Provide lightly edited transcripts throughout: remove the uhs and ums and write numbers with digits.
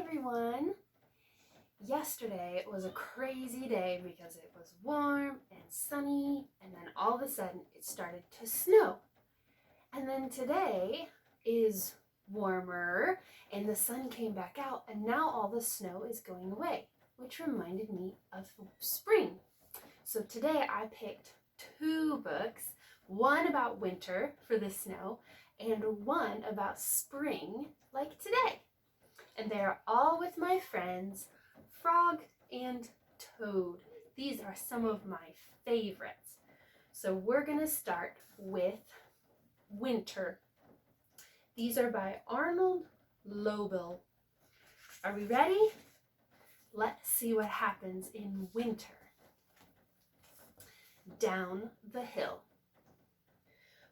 everyone! Yesterday was a crazy day because it was warm and sunny, and then all of a sudden it started to snow. And then today is warmer and the sun came back out, and now all the snow is going away, which reminded me of spring. So today I picked two books, one about winter for the snow and one about spring like today. And they are all with my friends, Frog and Toad. These are some of my favorites. So we're going to start with Winter. These are by Arnold, Lobel. Are we ready? Let's see what happens in winter. Down the hill.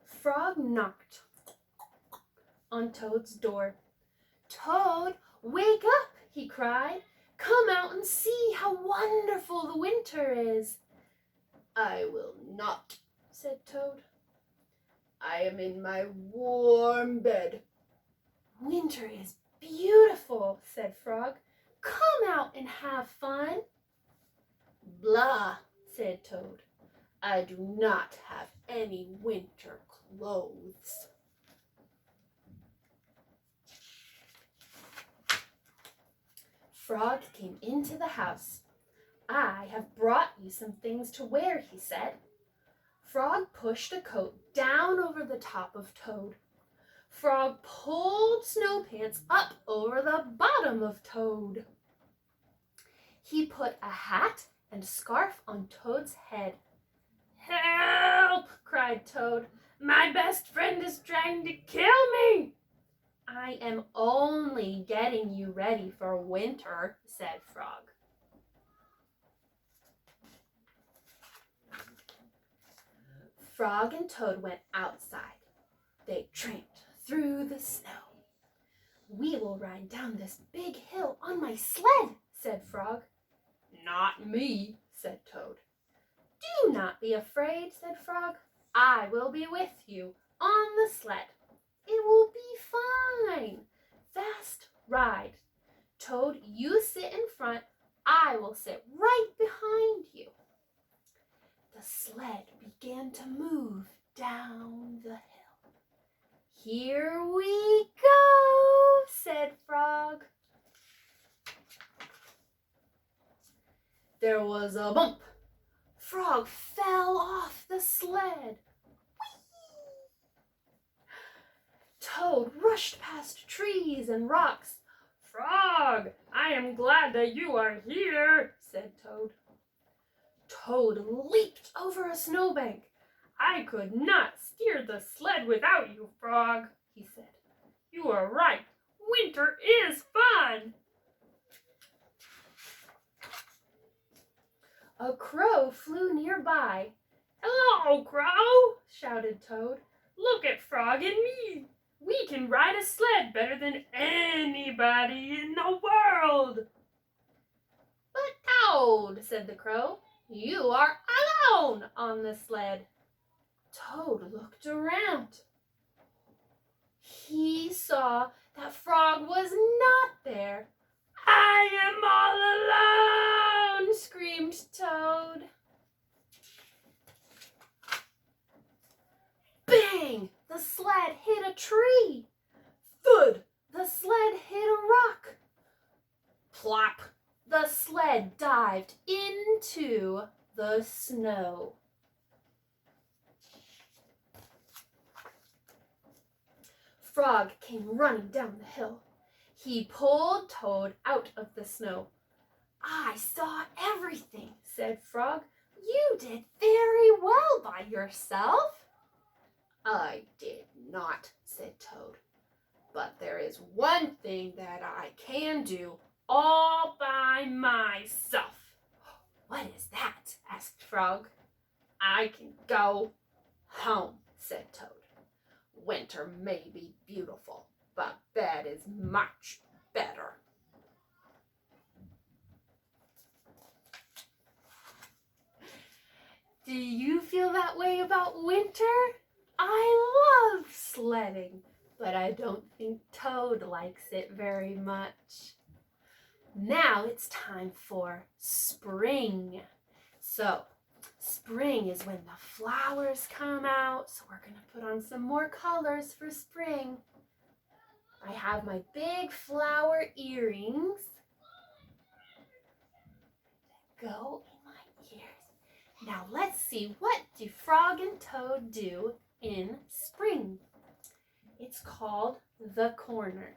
Frog knocked on Toad's door. "Toad, wake up!" he cried. "Come out and see how wonderful the winter is." "I will not," said Toad. "I am in my warm bed." "Winter is beautiful," said Frog. "Come out and have fun." "Blah," said Toad. "I do not have any winter clothes." Frog came into the house. "I have brought you some things to wear," he said. Frog pushed a coat down over the top of Toad. Frog pulled snow pants up over the bottom of Toad. He put a hat and scarf on Toad's head. "Help!" cried Toad. "My best friend is trying to kill me." "I am only getting you ready for winter," said Frog. Frog and Toad went outside. They tramped through the snow. "We will ride down this big hill on my sled," said Frog. "Not me," said Toad. "Do not be afraid," said Frog. "I will be with you on the sled. It will be fine. Fast ride. Toad, you sit in front. I will sit right behind you." The sled began to move down the hill. "Here we go," said Frog. There was a bump. Frog fell off the sled. Whee! Toad rushed past trees and rocks. "Frog, I am glad that you are here," said Toad. Toad leaped over a snowbank. "I could not steer the sled without you, Frog," he said. "You are right. Winter is fun." A crow flew nearby. "Hello, Crow!" shouted Toad. "Look at Frog and me. We can ride a sled better than anybody in the world." "But Toad," said the crow, "you are alone on the sled." Toad looked around. He saw that Frog was not there. "I am all alone!" screamed Toad. Bang! The sled hit a tree. Thud! The sled hit a rock. Plop! The sled dived into the snow. Frog came running down the hill. He pulled Toad out of the snow. "I saw everything," said Frog. "You did very well by yourself." "I did not," said Toad. "But there is one thing that I can do all by myself." "What is that?" asked Frog. "I can go home," said Toad. "Winter may be beautiful, but bed is much better." Do you feel that way about winter? I love sledding, but I don't think Toad likes it very much. Now it's time for spring. So, spring is when the flowers come out. So we're going to put on some more colors for spring. I have my big flower earrings. Go in my ears. Now let's see, what do Frog and Toad do in spring? It's called the corner.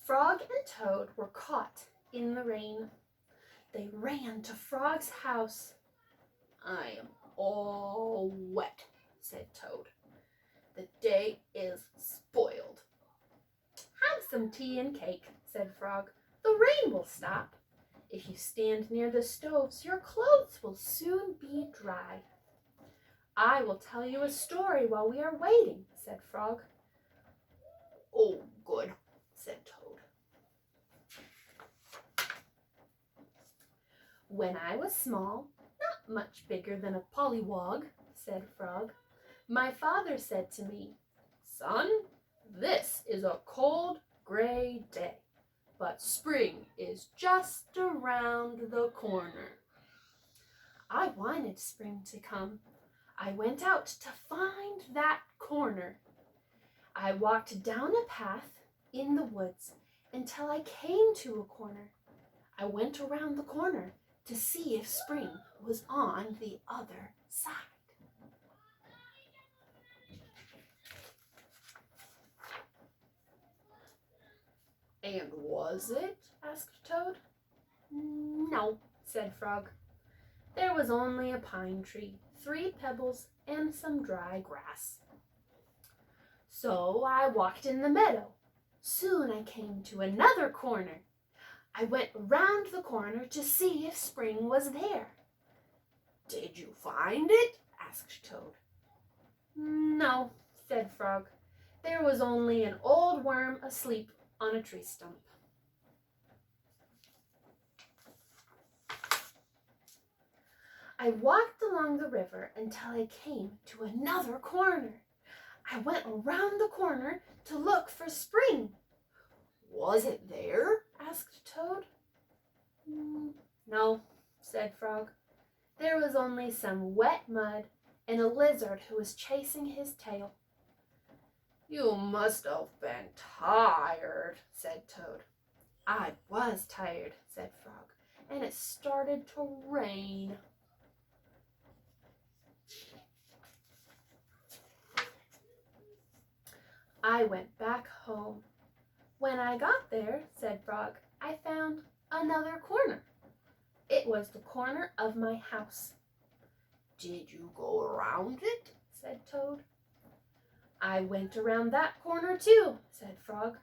Frog and Toad were caught in the rain. They ran to Frog's house. I am all wet, said Toad. The day is spoiled. Have some tea and cake, said Frog. The rain will stop. If you stand near the stoves, your clothes will soon be dry. I will tell you a story while we are waiting, said Frog. Oh, good, said Toad. When I was small, not much bigger than a pollywog, said Frog, my father said to me, Son, this is a cold, gray day, but spring is just around the corner. I wanted spring to come. I went out to find that corner. I walked down a path in the woods until I came to a corner. I went around the corner to see if spring was on the other side. And was it? Asked Toad. No, said Frog. There was only a pine tree, 3 pebbles, and some dry grass. So I walked in the meadow. Soon I came to another corner. I went round the corner to see if spring was there. Did you find it? Asked Toad. No, said Frog. There was only an old worm asleep on a tree stump. I walked along the river until I came to another corner. I went around the corner to look for spring. Was it there? Asked Toad. No, said Frog. There was only some wet mud and a lizard who was chasing his tail. You must have been tired, said Toad. I was tired, said Frog, and it started to rain. I went back home. When I got there, said Frog, I found another corner. It was the corner of my house. Did you go around it? Said Toad. I went around that corner too, said Frog.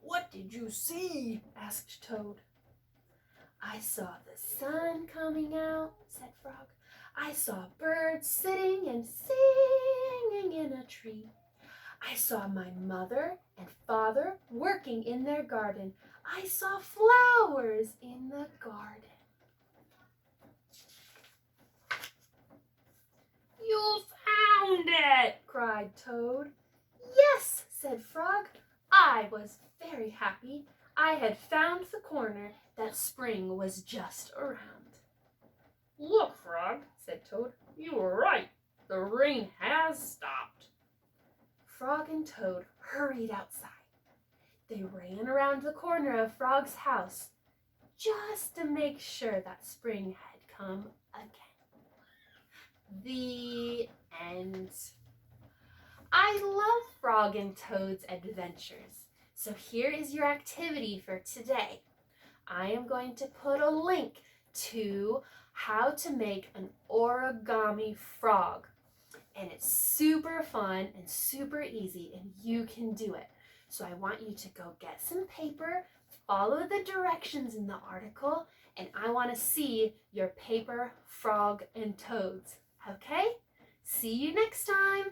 What did you see? Asked Toad. I saw the sun coming out, said Frog. I saw birds sitting and singing in a tree. I saw my mother and father working in their garden. I saw flowers in the garden. You found it, cried Toad. Yes, said Frog. I was very happy. I had found the corner that spring was just around. Look, Frog, said Toad. You were right. The rain has stopped. Frog and Toad hurried outside. They ran around the corner of Frog's house just to make sure that spring had come again. The end. I love Frog and Toad's adventures. So here is your activity for today. I am going to put a link to how to make an origami frog. And it's super fun and super easy, and you can do it. So I want you to go get some paper, follow the directions in the article, and I want to see your paper frog and toads. Okay? See you next time.